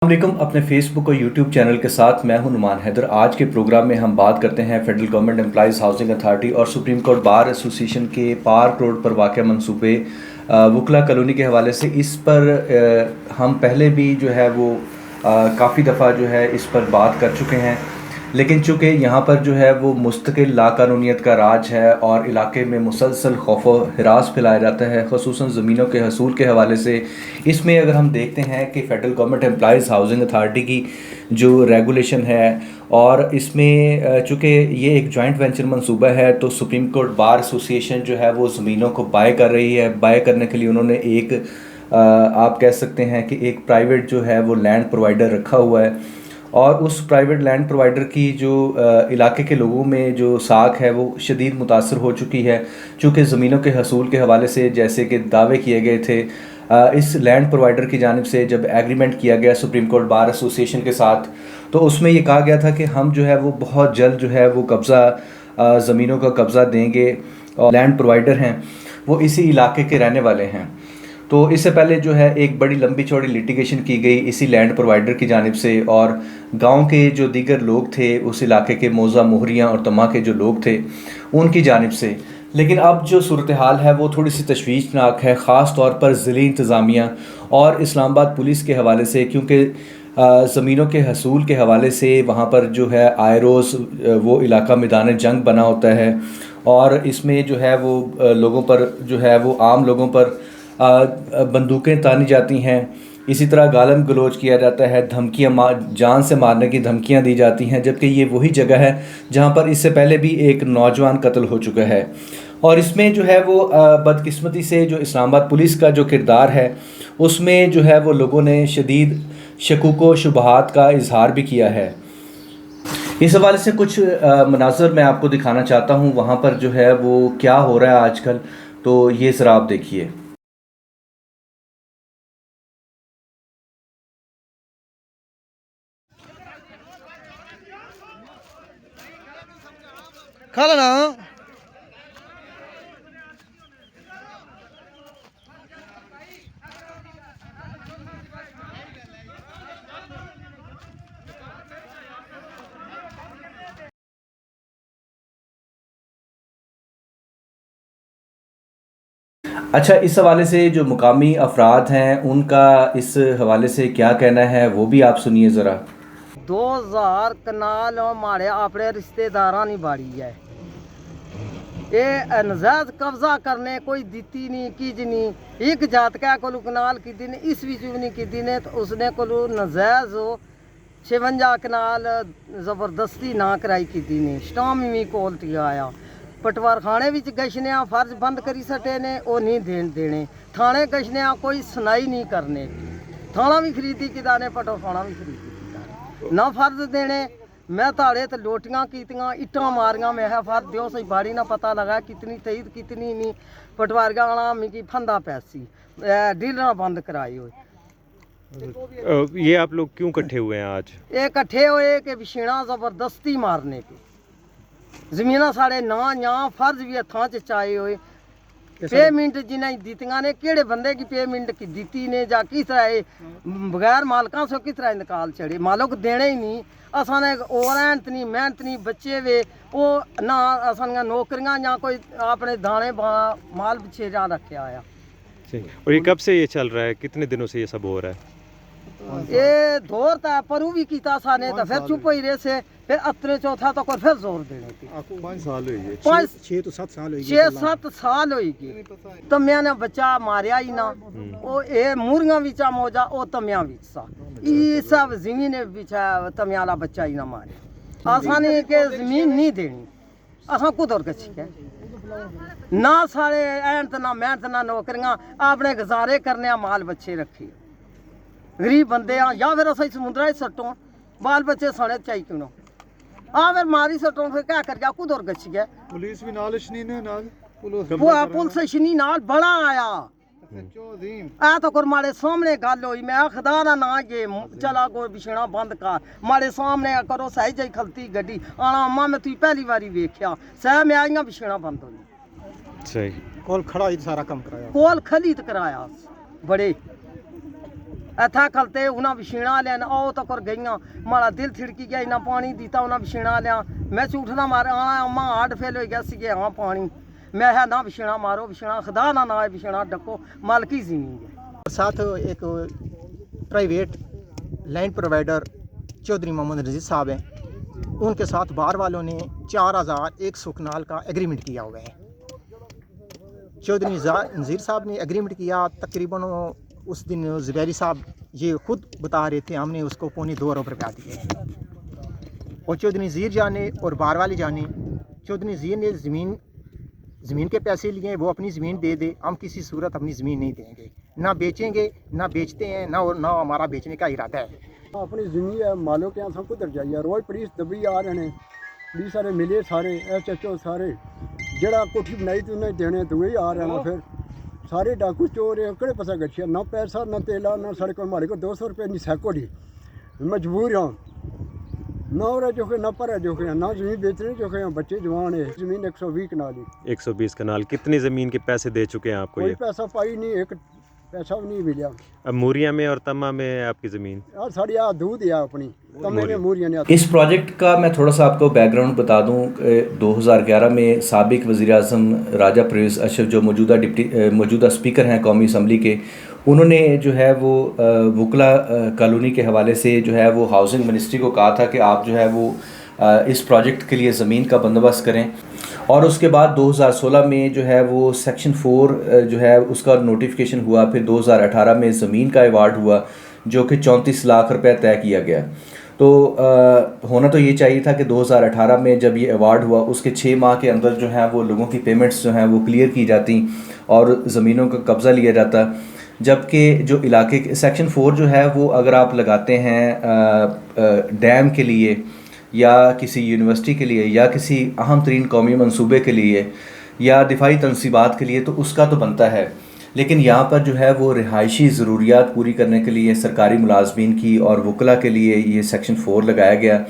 वालेकुम। अपने फेसबुक और यूट्यूब चैनल के साथ मैं हूं नुमान हैदर। आज के प्रोग्राम में हम बात करते हैं federal government employees housing authority और सुप्रीम कोर्ट बार एसोसिएशन के पार्क रोड पर वाक़ मंसूबे वकला कॉलोनी के हवाले से। इस पर हम पहले भी जो है वो काफ़ी दफ़ा जो है इस पर बात कर चुके हैं, लेकिन चूँकि यहाँ पर जो है वो मुस्तकिल लाकानूनियत का राज है और इलाके में मुसलसल खौफ व हिरास फैलाया जाता है, ख़ुसूसन ज़मीनों के हसूल के हवाले से। इसमें अगर हम देखते हैं कि Federal government employees housing authority की जो रेगुलेशन है, और इसमें चूँकि ये एक जॉइंट वेंचर मंसूबा है, तो सुप्रीम कोर्ट बार एसोसिएशन जो है वो ज़मीनों को बाय कर रही है। बाय करने के लिए उन्होंने एक आप कह सकते हैं कि एक प्राइवेट जो है वो लैंड प्रोवाइडर रखा हुआ है, और उस प्राइवेट लैंड प्रोवाइडर की जो इलाके के लोगों में जो साख है वो शदीद मुतासर हो चुकी है। चूँकि ज़मीनों के हसूल के हवाले से जैसे कि दावे किए गए थे, इस लैंड प्रोवाइडर की जानिब से जब एग्रीमेंट किया गया सुप्रीम कोर्ट बार एसोसिएशन के साथ, तो उसमें ये कहा गया था कि हम जो है वो बहुत जल्द जो है वो कब्ज़ा ज़मीनों का कब्ज़ा देंगे, और लैंड प्रोवाइडर हैं वो इसी इलाके के रहने वाले हैं। तो इससे पहले जो है एक बड़ी लंबी चौड़ी लिटिगेशन की गई इसी लैंड प्रोवाइडर की जानिब से, और गांव के जो दीगर लोग थे, उस इलाके के मौज़ा मोहरियाँ और तमा के जो लोग थे, उनकी जानिब से। लेकिन अब जो सूरत हाल है वो थोड़ी सी तशवीशनाक है, ख़ास तौर पर ज़िली इंतज़ामिया और इस्लामाबाद पुलिस के हवाले से, क्योंकि ज़मीनों के हसूल के हवाले से वहाँ पर जो है आए रोज़ वो इलाका मैदान जंग बना होता है, और इसमें जो है वो लोगों पर जो है वो आम लोगों पर बंदूकें तानी जाती हैं। इसी तरह गालम गलोच किया जाता है, धमकियाँ जान से मारने की धमकियाँ दी जाती हैं, जबकि ये वही जगह है जहाँ पर इससे पहले भी एक नौजवान कत्ल हो चुका है। और इसमें जो है वो बदकिस्मती से जो इस्लामाबाद पुलिस का जो किरदार है, उसमें जो है वो लोगों ने शदीद शकूक व शुबहात का इजहार भी किया है। इस हवाले से कुछ मनाज़र मैं आपको दिखाना चाहता हूँ वहाँ पर जो है वो क्या हो रहा है आजकल। तो ये ज़रा आप देखिए। खाला ना। अच्छा, इस हवाले से जो मुकामी अफराद हैं उनका इस हवाले से क्या कहना है वो भी आप सुनिए ज़रा। 2000 कनाल मारे अपने रिश्तेदारा नहीं बाड़ी है। ये नजायज कब्जा करने कोई दीती नहीं की नहीं। एक जात का को कनाल की दिन इस नहीं की दिन तो उसने को नजायज 56 कनाल जबरदस्ती ना कराई की दिन स्टाम भी कोलती आया। पटवार खाने भी गशने फर्ज बंद करी सटे ने वो नहीं देने थाने गशने कोई सुनाई नहीं करने। थाना भी खरीदी किदाने पटो खाना भी खरीदी किदाने ना फर्ज देने। मैं ताड़े तो लोटियाँ कीतियाँ इट्टां मारियाँ। मैं फर्ज दियो सही बाड़ी ना पता लगा कितनी थी कितनी नहीं। पटवारिया आना मिगी फंदा पैसी डीलर बंद कराई हुई। ये आप लोग क्यों इकट्ठे हुए हैं आज? ये इकट्ठे हुए कि बिछीना जबरदस्ती मारने के जमीना साढ़े ना यहाँ फर्ज भी हथा च चाहे हुए। पेमेंट जिन्हें दीतियाँ ने केड़े बंदे की पेमेंट की दीती ने जा किस तरह बगैर मालका से किस तरह निकाल चढ़े। मालिक देने ही नहीं असाने औरत नहीं मेहनत नहीं बच्चे वे वो ना असानियाँ नौकरियाँ या कोई अपने दाने माल पिछे जा रखे आया। और ये कब से ये चल रहा है, कितने दिनों से ये सब हो रहा है? ये दौर था परू भी कीता साने तो फिर चुप ही रहे से फिर अतरे चौथा तो फिर जोर देने की 5 साल हुई है। 6 तो 7 साल हुई 6-7 साल होगी। तमिया बच्चा मारिया ही ना वो ए मुर्गियां बिचा मौजा ओ तमिया बिचा ये सब जमीन बिचा तमियाला बच्चा ही ना मारे। आसानी के जमीन नहीं देनी असा कुदर कछी है ना सारे एंत ना मेहनत ना नौकरियां अपने गुजारे करने माल बच्चे रखे गरीब बंदे या फिर असं समुद्र सट्टों बाल बच्चे सड़े चाहिए क्यों हाँ फिर मारी सट्टों फिर क्या कर गया कुदर गच्छी है। पुलिस भी नाल शनी ने नाल पुलिस शनी नाल बड़ा आया आ तो कर मारे सामने गल हुई। मैं खुदा ना ना ये चला कोई बिछना बंद कर मारे सामने करो सही जी खलती गड्डी आना अम्मा मैं तुझी पहली बारी वेख्या सह मैं आईया बिछना बंद होनी सही कोल खड़ा ही सारा काम कराया कोल खलीत कराया बड़े इत्थै खलते उन्हें विछीना लिया आओ तक गईयां माड़ा दिल थिड़की गया इन्ना पानी दिता उन्हें विछीना लिया मैं झूठना मारे आना अम्मा हार्ट फेल हो गया सी हाँ पानी मैं है ना विछीना मारो विछीना खुदा ना ना विछीना डको मालकी ज़मीन है। साथ एक private land provider Chaudhary Mohammad Raziz साहब हैं, उनके साथ बार वालों ने 4100 कनाल का एग्रीमेंट किया हुआ है। चौधरी नज़ीर साहब ने एग्रीमेंट किया, तकरीबन उस दिन ज़ुबैरी साहब ये खुद बता रहे थे हमने उसको पौने 2 अरब रुपया दिए और चौधरी नज़ीर जाने और बार वाले जाने। चौधरी नज़ीर ने ज़मीन के पैसे लिए, वो अपनी ज़मीन दे दे, हम किसी सूरत अपनी ज़मीन नहीं देंगे, ना बेचेंगे ना बेचते हैं ना हमारा बेचने का इरादा है। अपनी ज़मीन है मालो के यहाँ सब कुछ जाइए रोज़ पुलिस दबी आ रहे हैं, पुलिस सारे मिले सारे SHO सारे जड़ा कोठी बनाई तो उन्हें देने तो वही आ रहे हैं, फिर सारे डाकू चोर है कड़े पसा गच्छिया ना पैसा ना तेला ना साढ़े को हमारे को 200 रुपये नहीं सैकोड़ी मजबूर हाँ ना और जो ना पर जो ना ज़मीन बेचने जो बच्चे जवान है। ज़मीन 120 कनाल ही 120 कनाल। कितनी ज़मीन के पैसे दे चुके हैं आपको? कोई ये पैसा पाई नहीं, एक पैसा भी नहीं मिला। अब मूरिया में और तमा में है आपकी ज़मीन? यार साड़ी आ दूध है अपनी तमे में मूरियां ने। इस प्रोजेक्ट का मैं थोड़ा सा आपको बैकग्राउंड बता दूं। 2011 में साबिक वज़ीर आज़म राजा परवेज़ अशरफ जो मौजूदा स्पीकर हैं कौमी असम्बली के, उन्होंने जो है वो वुकला कॉलोनी के हवाले से जो है वो हाउसिंग मिनिस्ट्री को कहा था कि आप जो है वो इस प्रोजेक्ट के लिए ज़मीन का बंदोबस्त करें। और उसके बाद 2016 में जो है वो सेक्शन 4 जो है उसका नोटिफिकेशन हुआ। फिर 2018 में ज़मीन का अवार्ड हुआ जो कि 34 लाख रुपए तय किया गया। तो होना तो ये चाहिए था कि 2018 में जब ये अवार्ड हुआ उसके 6 माह के अंदर जो है वो लोगों की पेमेंट्स जो हैं वो क्लियर की जाती और ज़मीनों का कब्ज़ा लिया जाता। जबकि जो इलाके के सेक्शन 4 जो है वो अगर आप लगाते हैं डैम के लिए या किसी यूनिवर्सिटी के लिए या किसी अहम तरीन कौमी मंसूबे के लिए या दिफाई तनसीबात के लिए तो उसका तो बनता है, लेकिन यहाँ पर जो है वो रिहायशी ज़रूरियात पूरी करने के लिए सरकारी मुलाजमीन की और वकला के लिए ये सेक्शन 4 लगाया गया।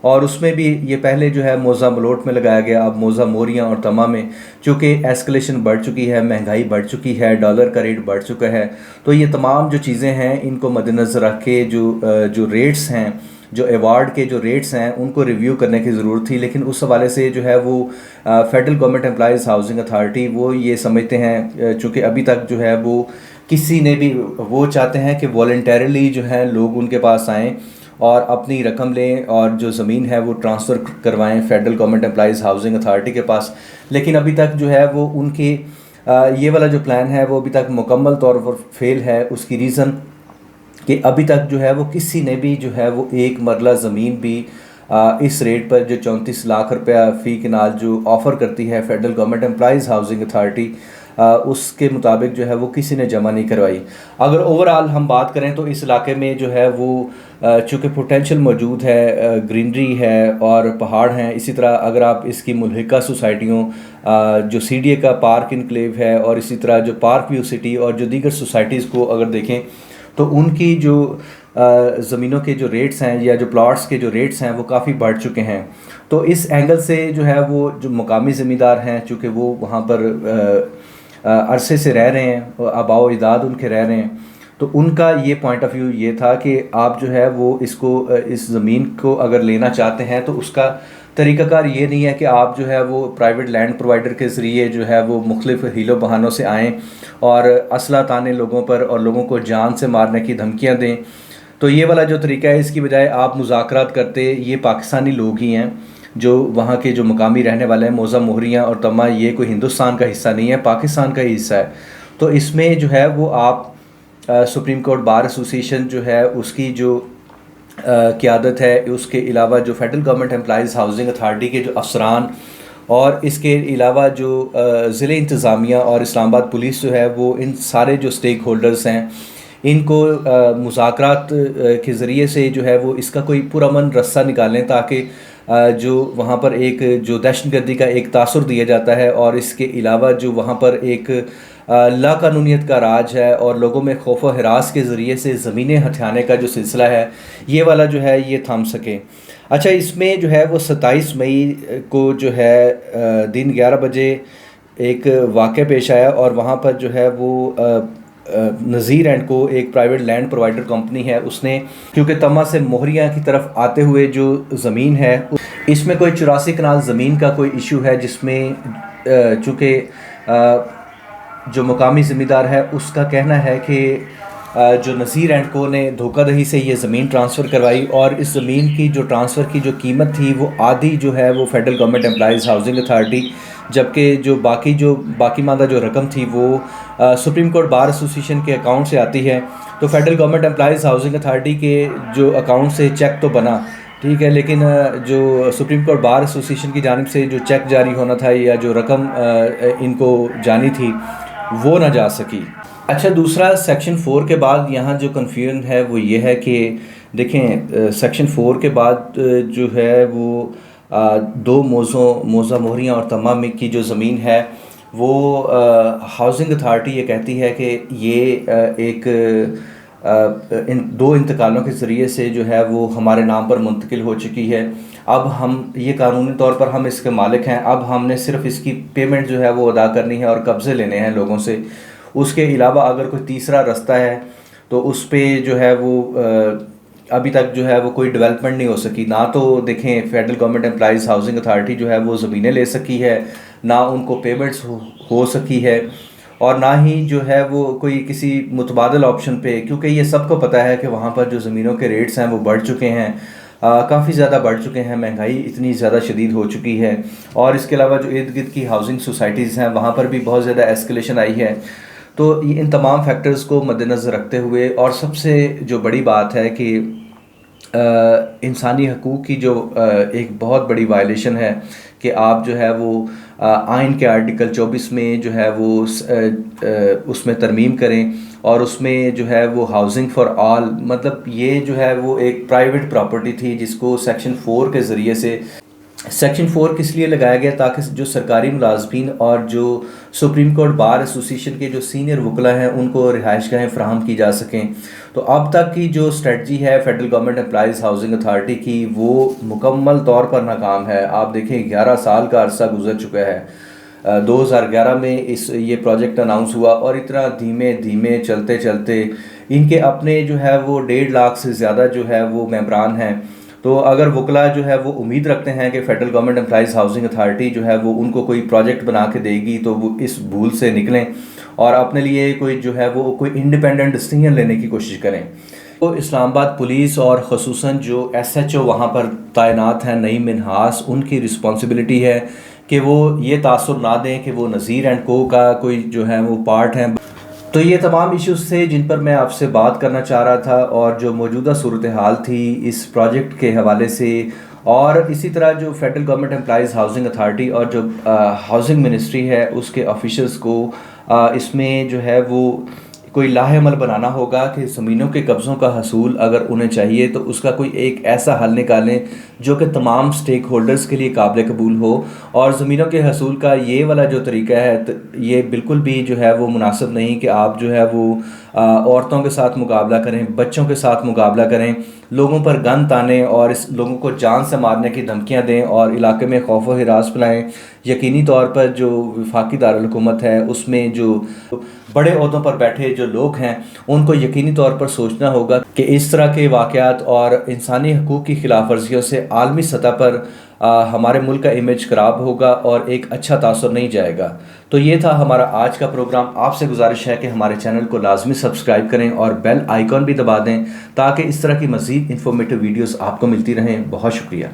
और उसमें भी ये पहले जो है मौज़ा मलोट में लगाया गया, अब मौज़ा मोरियाँ और तमा में, चूँकि एस्केलेशन बढ़ चुकी है, महंगाई बढ़ चुकी है, डॉलर का रेट बढ़ चुका है, तो ये तमाम जो चीज़ें हैं इनको मद्देनज़र रख के जो रेट्स हैं, जो अवार्ड के जो रेट्स हैं उनको रिव्यू करने की ज़रूरत थी। लेकिन उस हवाले से जो है वो federal government employees housing authority वो ये समझते हैं, चूँकि अभी तक जो है वो किसी ने भी, वो चाहते हैं कि वॉलंटरली जो है लोग उनके पास आएँ और अपनी रकम लें और जो ज़मीन है वो ट्रांसफ़र करवाएं federal government employees housing authority के पास। लेकिन अभी तक जो है वो उनके ये वाला जो प्लान है वो अभी तक मुकम्मल तौर पर फेल है। उसकी रीज़न कि अभी तक जो है वो किसी ने भी जो है वो एक मरला ज़मीन भी इस रेट पर जो 34 लाख रुपया फ़ी कनाल जो ऑफ़र करती है federal government employees housing authority, उसके मुताबिक जो है वो किसी ने जमा नहीं करवाई। अगर ओवरऑल हम बात करें तो इस इलाके में जो है वो चूँकि पोटेंशियल मौजूद है, ग्रीनरी है और पहाड़ हैं। इसी तरह अगर आप इसकी मुल्हिका सोसाइटियों जो CDA का पार्क इनक्लेव है और इसी तरह जो पार्क व्यू सिटी और जो दीगर सोसाइटीज़ को अगर देखें तो उनकी जो ज़मीनों के जो रेट्स हैं या जो प्लॉट्स के जो रेट्स हैं वो काफ़ी बढ़ चुके हैं। तो इस एंगल से जो है वो जो मुकामी ज़मींदार हैं, चूँकि वो वहाँ पर अरसे से रह रहे हैं, आबाओ इजाद उनके रह रहे हैं, तो उनका ये पॉइंट ऑफ व्यू ये था कि आप जो है वो इस ज़मीन को अगर लेना चाहते हैं तो उसका तरीक़ाकार ये नहीं है कि आप जो है वो प्राइवेट लैंड प्रोवाइडर के ज़रिए जो है वो मुख्तलिफ़ हीलो बहानों से आएँ और असला ताने लोगों पर और लोगों को जान से मारने की धमकियाँ दें। तो ये वाला जो तरीका है, इसकी बजाय आप मुज़ाकरात करते, ये पाकिस्तानी लोग ही हैं जो वहाँ के जो मकामी रहने वाले हैं, मौज़ा मोहरियाँ और तमा, ये कोई हिंदुस्तान का हिस्सा नहीं है, पाकिस्तान का ही हिस्सा है। तो इसमें जो है वो आप सुप्रीम कोर्ट बार एसोसिएशन जो है उसकी जो क़यादत है, उसके अलावा जो federal government employees housing authority के जो अफसरान और इसके अलावा जो ज़िले इंतज़ामिया और इस्लामाबाद पुलिस जो है वो इन सारे जो स्टेक होल्डर्स हैं इनको मुज़ाकरात के ज़रिए से जो है वो इसका कोई पुरअमन रास्ता निकालें ताकि जो वहाँ पर एक जो दहशतगर्दी का एक तासुर दिया जाता है और इसके अलावा जो वहाँ पर एक लाकानूनियत का राज है और लोगों में खौफ व हिरास के ज़रिए से ज़मीनें हथियाने का जो सिलसिला है ये वाला जो है ये थम सके। अच्छा, इसमें जो है वो 27 मई को जो है दिन 11 बजे एक वाक़या पेश आया और वहाँ पर जो है वो नज़ीर एंड को एक प्राइवेट लैंड प्रोवाइडर कंपनी है, उसने क्योंकि तमा से मोहरिया की तरफ आते हुए जो ज़मीन है इसमें कोई 84 कनाल ज़मीन का कोई इशू है, जिसमें चूँकि जो मुकामी ज़मींदार है उसका कहना है कि जो नज़ीर एंड को ने धोखाधड़ी से ये ज़मीन ट्रांसफ़र करवाई और इस ज़मीन की जो ट्रांसफ़र की जो कीमत थी वो आधी जो है वो federal government employees housing authority, जबकि जो बाकी मादा जो रकम थी वो सुप्रीम कोर्ट बार एसोसिएशन के अकाउंट से आती है। तो federal government employees housing authority के जो अकाउंट से चेक तो बना, ठीक है, लेकिन जो सुप्रीम कोर्ट बार एसोसिएशन की जानिब से जो चेक जारी होना था या जो रकम इनको जानी थी वो ना जा सकी। अच्छा, दूसरा सेक्शन 4 के बाद यहाँ जो कन्फ्यूजन है वो ये है कि देखें सेक्शन 4 के बाद जो है वो दो मोज़ा मोहरियाँ और तमाम की जो ज़मीन है वो हाउसिंग अथॉरिटी ये कहती है कि ये एक इन दो इंतकालों के ज़रिए से जो है वो हमारे नाम पर मुंतकिल हो चुकी है। अब हम ये कानूनी तौर पर हम इसके मालिक हैं, अब हमने सिर्फ इसकी पेमेंट जो है वो अदा करनी है और कब्ज़े लेने हैं लोगों से। उसके अलावा अगर कोई तीसरा रास्ता है तो उस पर जो है वो अभी तक जो है वो कोई डेवलपमेंट नहीं हो सकी। ना तो देखें federal government employees housing authority जो है वो ज़मीनें ले सकी है, ना उनको पेमेंट्स हो सकी है, और ना ही जो है वो कोई किसी मुतबादल ऑप्शन पे, क्योंकि ये सबको पता है कि वहाँ पर जो ज़मीनों के रेट्स हैं वो बढ़ चुके हैं, काफ़ी ज़्यादा बढ़ चुके हैं, महंगाई इतनी ज़्यादा शदीद हो चुकी है, और इसके अलावा जो इर्द गिर्द की हाउसिंग सोसाइटीज़ हैं वहाँ पर भी बहुत ज़्यादा एस्केलेशन आई है। तो इन तमाम फैक्टर्स को मद्देनज़र रखते हुए, और सबसे जो बड़ी बात है कि इंसानी हकूक़ की जो एक बहुत बड़ी वायलेशन है कि आप जो है वो आइन के आर्टिकल 24 में जो है वो उसमें तरमीम करें और उसमें जो है वो हाउसिंग फॉर ऑल, मतलब ये जो है वो एक प्राइवेट प्रॉपर्टी थी जिसको सेक्शन 4 के ज़रिए से, सेक्शन 4 किस लिए लगाया गया ताकि जो सरकारी मुलाजमीन और जो सुप्रीम कोर्ट बार एसोसिएशन के जो सीनियर वकला हैं उनको रिहाइशगाहें फ़राहम की जा सकें। तो अब तक की जो स्ट्रेटजी है federal government employees housing authority की वो मुकम्मल तौर पर नाकाम है। आप देखें 11 साल का अरसा गुजर चुका है। 2011 में ये प्रोजेक्ट अनाउंस हुआ और इतना धीमे धीमे चलते चलते इनके अपने जो है वो 1.5 लाख से ज़्यादा जो है वो मेंबरान हैं। तो अगर वकला जो है वो उम्मीद रखते हैं कि federal government employees housing authority जो है वो उनको कोई प्रोजेक्ट बना के देगी तो वो इस भूल से निकलें और अपने लिए कोई जो है वो कोई इंडिपेंडेंट डिसीजन लेने की कोशिश करें। तो इस्लामाबाद पुलिस और ख़ुसूसन जो SHO वहाँ पर तैनात हैं नईम मिन्हास, उनकी रिस्पॉन्सिबिलिटी है कि वो ये तासुर ना दें कि वो नज़ीर एंड को का कोई जो है वो पार्ट हैं। तो ये तमाम इश्यूज़ थे जिन पर मैं आपसे बात करना चाह रहा था, और जो मौजूदा सूरत हाल थी इस प्रोजेक्ट के हवाले से, और इसी तरह जो federal government employees housing authority और जो हाउसिंग मिनिस्ट्री है उसके ऑफिशर्स को इसमें जो है वो कोई लाहेअमल बनाना होगा कि ज़मीनों के कब्ज़ों का हसूल अगर उन्हें चाहिए तो उसका कोई एक ऐसा हल निकालें जो कि तमाम स्टेक होल्डर्स के लिए काबिल कबूल हो। और ज़मीनों के हसूल का ये वाला जो तरीका है तो ये बिल्कुल भी जो है वो मुनासिब नहीं कि आप जो है वो औरतों के साथ मुकाबला करें, बच्चों के साथ मुकाबला करें, लोगों पर गन तानें और इस लोगों को जान से मारने की धमकियाँ दें और इलाके में खौफ व हिरास फैलाएँ। यकीनी तौर पर जो वफाकी दारुल हुकूमत है उसमें जो बड़े ओहदों पर बैठे जो लोग हैं उनको यकीनी तौर पर सोचना होगा कि इस तरह के वाक़यात और इंसानी हकूक़ की खिलाफ वर्जियों से आलमी सतह पर हमारे मुल्क का इमेज ख़राब होगा और एक अच्छा तासुर नहीं जाएगा। तो ये था हमारा आज का प्रोग्राम। आपसे गुजारिश है कि हमारे चैनल को लाजमी सब्सक्राइब करें और बेल आइकॉन भी दबा दें ताकि इस तरह की मज़ीद इंफॉर्मेटिव वीडियोज़ आपको मिलती रहें। बहुत शुक्रिया।